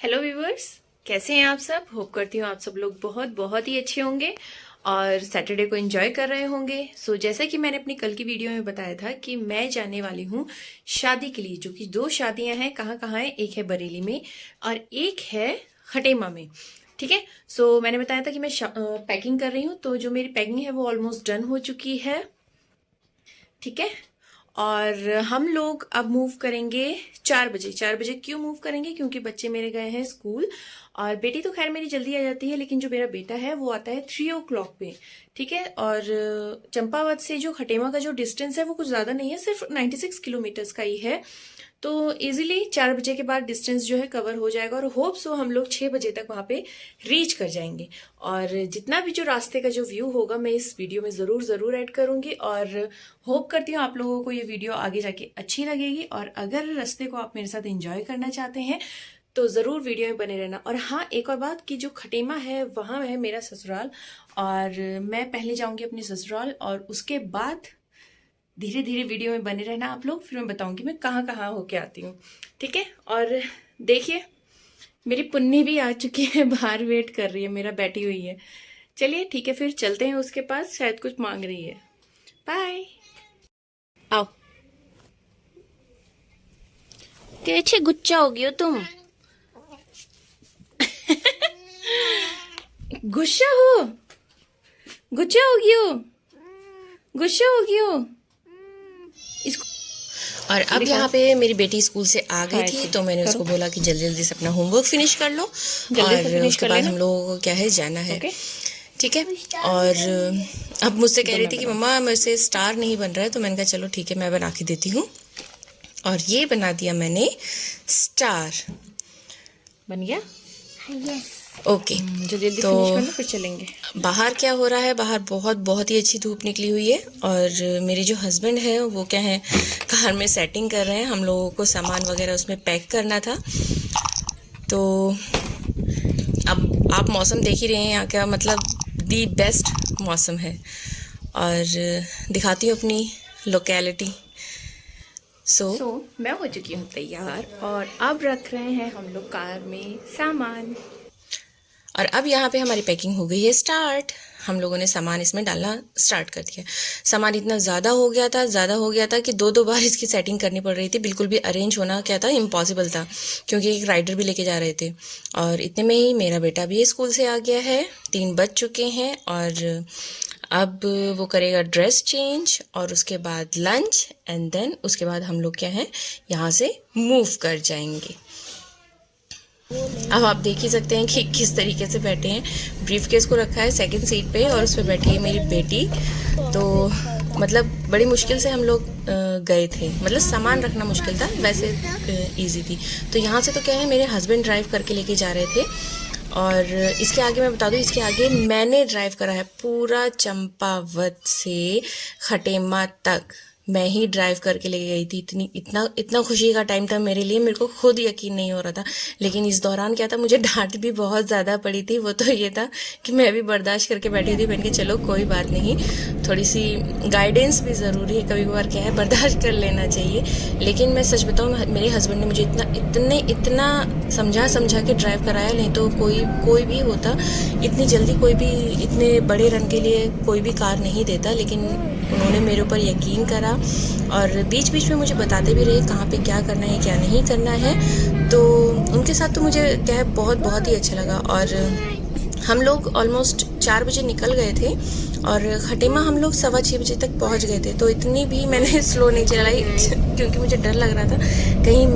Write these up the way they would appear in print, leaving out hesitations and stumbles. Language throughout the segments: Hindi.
हेलो व्यूवर्स, कैसे हैं आप सब। होप करती हूँ आप सब लोग बहुत बहुत ही अच्छे होंगे और सैटरडे को एंजॉय कर रहे होंगे। जैसा कि मैंने अपनी कल की वीडियो में बताया था कि मैं जाने वाली हूँ शादी के लिए, जो कि 2 शादियां हैं। कहाँ कहाँ है? एक है बरेली में और एक है खटेमा में। ठीक है। मैंने बताया था कि मैं पैकिंग कर रही हूँ, तो जो मेरी पैकिंग है वो ऑलमोस्ट डन हो चुकी है। ठीक है। और हम लोग अब मूव करेंगे 4 बजे। 4 बजे क्यों मूव करेंगे? क्योंकि बच्चे मेरे गए हैं स्कूल, और बेटी तो खैर मेरी जल्दी आ जाती है, लेकिन जो मेरा बेटा है वो आता है 3 o'clock पे। ठीक है। और चंपावत से जो खटेमा का जो डिस्टेंस है वो कुछ ज्यादा नहीं है, सिर्फ 96 किलोमीटर्स का ही है। तो इजीली 4 बजे के बाद डिस्टेंस जो है कवर हो जाएगा, और होप सो हम लोग 6 बजे तक वहां पे रीच कर जाएंगे। और जितना भी जो रास्ते का जो व्यू होगा मैं इस वीडियो में जरूर जरूर ऐड करूंगी, और होप करती हूँ आप लोगों को ये वीडियो आगे जाके अच्छी लगेगी। और अगर रास्ते को आप मेरे साथ एंजॉय करना चाहते हैं तो जरूर वीडियो में बने रहना। और हाँ, एक और बात कि जो खटेमा है वहां है मेरा ससुराल, और मैं पहले जाऊंगी अपने ससुराल, और उसके बाद धीरे धीरे वीडियो में बने रहना आप लोग। फिर मैं बताऊंगी मैं कहाँ कहाँ होके आती हूँ। ठीक है। और देखिए, मेरी पुन्नी भी आ चुकी है, बाहर वेट कर रही है, मेरा बैठी हुई है। चलिए ठीक है, फिर चलते हैं उसके पास, शायद कुछ मांग रही है। बाय। आओ। कैसे गुच्चा हो गई हो तुम? गुस्सा हो? गुस्सा हो गई हो? गुस्सा हो गई हो? इसको। और अब यहाँ पे मेरी बेटी स्कूल से आ गई थी, तो मैंने उसको बोला कि जल्दी जल्दी से अपना होमवर्क फिनिश कर लो, और उसके बाद हम लोगों को क्या है जाना है। ठीक है। और अब मुझसे कह रही थी कि मम्मा मेरे से स्टार नहीं बन रहा है, तो मैंने कहा चलो ठीक है मैं बना के देती हूँ, और ये बना दिया मैंने स्टार। बन गया। यस। ओके। जल्दी जल्दी फिनिश कर लो, फिर चलेंगे। बाहर क्या हो रहा है? बाहर बहुत बहुत ही अच्छी धूप निकली हुई है, और मेरे जो हस्बैंड है वो क्या है कार में सेटिंग कर रहे हैं। हम लोगों को सामान वगैरह उसमें पैक करना था। तो अब आप मौसम देख ही रहे हैं, यहाँ का मतलब दी बेस्ट मौसम है। और दिखाती हूँ अपनी लोकेलिटी। मैं हो चुकी हूँ तैयार, और अब रख रहे हैं हम लोग कार में सामान। और अब यहाँ पे हमारी पैकिंग हो गई है स्टार्ट। हम लोगों ने सामान इसमें डालना स्टार्ट कर दिया। सामान इतना ज़्यादा हो गया था कि 2 बार इसकी सेटिंग करनी पड़ रही थी। बिल्कुल भी अरेंज होना क्या था, इम्पॉसिबल था, क्योंकि एक राइडर भी लेके जा रहे थे। और इतने में ही मेरा बेटा भी स्कूल से आ गया है, 3 बज चुके हैं, और अब वो करेगा ड्रेस चेंज, और उसके बाद लंच, एंड देन उसके बाद हम लोग क्या है यहाँ से मूव कर जाएंगे। अब आप देख ही सकते हैं कि किस तरीके से बैठे हैं। ब्रीफ केस को रखा है सेकंड सीट पे, और उस पर बैठी है मेरी बेटी। तो मतलब बड़ी मुश्किल से हम लोग गए थे, मतलब सामान रखना मुश्किल था, वैसे इजी थी। तो यहाँ से तो क्या है मेरे हस्बैंड ड्राइव करके लेके जा रहे थे, और इसके आगे मैं बता दूँ, इसके आगे मैंने ड्राइव करा है पूरा चंपावत से खटेमा तक। मैं ही ड्राइव करके ले गई थी। इतना खुशी का टाइम था मेरे लिए, मेरे को खुद यकीन नहीं हो रहा था। लेकिन इस दौरान क्या था, मुझे डांट भी बहुत ज़्यादा पड़ी थी। वो तो ये था कि मैं भी बर्दाश्त करके बैठी थी, मैंने कहा चलो कोई बात नहीं, थोड़ी सी गाइडेंस भी ज़रूरी है, कभी कभार क्या है बर्दाश्त कर लेना चाहिए। लेकिन मैं सच बताऊँ, मेरे हस्बैंड ने मुझे इतना समझा के ड्राइव कराया, नहीं तो कोई भी होता इतनी जल्दी, कोई भी इतने बड़े रन के लिए कोई भी कार नहीं देता। लेकिन उन्होंने मेरे ऊपर यकीन करा, और बीच बीच में मुझे बताते भी रहे कहाँ पे क्या करना है क्या नहीं करना है। तो उनके साथ तो मुझे क्या है बहुत ही अच्छा लगा। और हम लोग ऑलमोस्ट 4 बजे निकल गए थे, और खटेमा हम लोग 6:15 बजे तक पहुंच गए थे। तो इतनी भी मैंने स्लो नहीं चलाई, क्योंकि मुझे डर लग रहा था कहीं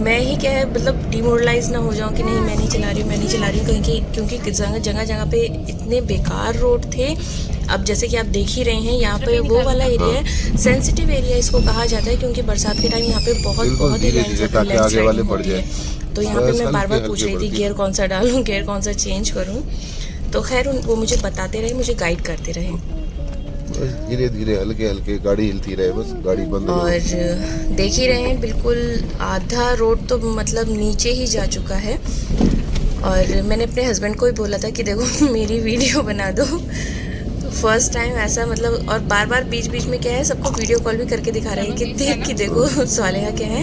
मैं ही क्या है मतलब डिमोरलाइज ना हो जाऊं कि नहीं मैं नहीं चला रही हूँ कहीं, क्योंकि जगह पे इतने बेकार रोड थे। अब जैसे कि आप देख ही रहे हैं, यहाँ पे वो वाला एरिया है, सेंसिटिव एरिया इसको कहा जाता है, क्योंकि बरसात के टाइम यहाँ पे बहुत ही लैंडस्लाइडिंग होती है। तो यहाँ पे मैं बार बार पूछ रही थी गियर कौन सा डालूं, गियर कौन सा चेंज करूं। तो खैर वो मुझे बताते रहे, मुझे गाइड करते रहे। धीरे धीरे हल्के गाड़ी हिलती रहे, बस गाड़ी बंद। और देख ही रहे हैं, बिल्कुल आधा रोड तो मतलब नीचे ही जा चुका है। और मैंने अपने हस्बैंड को ही बोला था कि देखो मेरी वीडियो बना दो। फर्स्ट टाइम ऐसा मतलब, और बार बार बीच बीच में क्या है सबको वीडियो कॉल भी करके दिखा रहे हैं कि देखो सालेहा क्या है।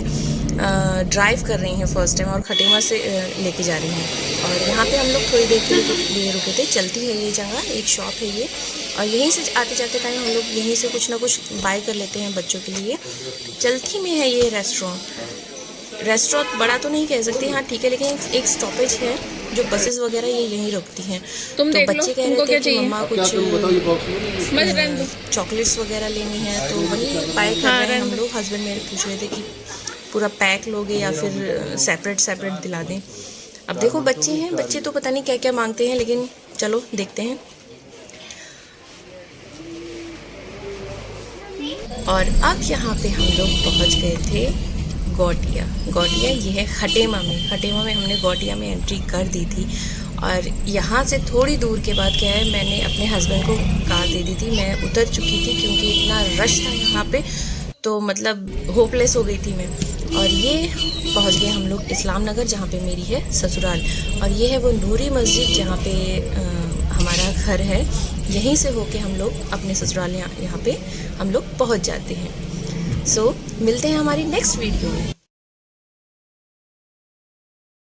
ड्राइव कर रही हैं फर्स्ट टाइम और खटेमा से लेके जा रही हैं। और यहाँ पे हम लोग थोड़ी देर के लिए रुके थे। चलती है ये जगह, एक शॉप है ये, और यहीं से आते जाते टाइम हम लोग यहीं से कुछ ना कुछ बाय कर लेते हैं बच्चों के लिए। चलती में है ये रेस्टोरेंट बड़ा तो नहीं कह सकते, हाँ ठीक है, लेकिन एक स्टॉपेज है जो बसेस वगैरह ये यहीं रुकती हैं। तो बच्चे कह रहे थे कि मम्मा कुछ चॉकलेट्स वगैरह लेनी है, तो वही बाय कर रहे हैं हम लोग। हस्बैंड मेरे पूछ रहे थे कि पूरा पैक लोगे या फिर सेपरेट दिला दें। अब देखो बच्चे हैं, बच्चे तो पता नहीं क्या क्या मांगते हैं, लेकिन चलो देखते हैं। और अब यहाँ पे हम लोग पहुँच गए थे गौटिया। ये है खटेमा में हमने गौटिया में एंट्री कर दी थी। और यहाँ से थोड़ी दूर के बाद क्या है, मैंने अपने हस्बैंड को कार दे दी थी, मैं उतर चुकी थी क्योंकि इतना रश था यहाँ पे, तो मतलब होपलेस हो गई थी मैं। और ये पहुँच गए हम लोग इस्लाम नगर, जहाँ पे मेरी है ससुराल। और ये है वो नूरी मस्जिद जहाँ पे हमारा घर है। यहीं से होके हम लोग अपने ससुराल यहाँ पे हम लोग पहुँच जाते हैं। सो मिलते हैं हमारी नेक्स्ट वीडियो में।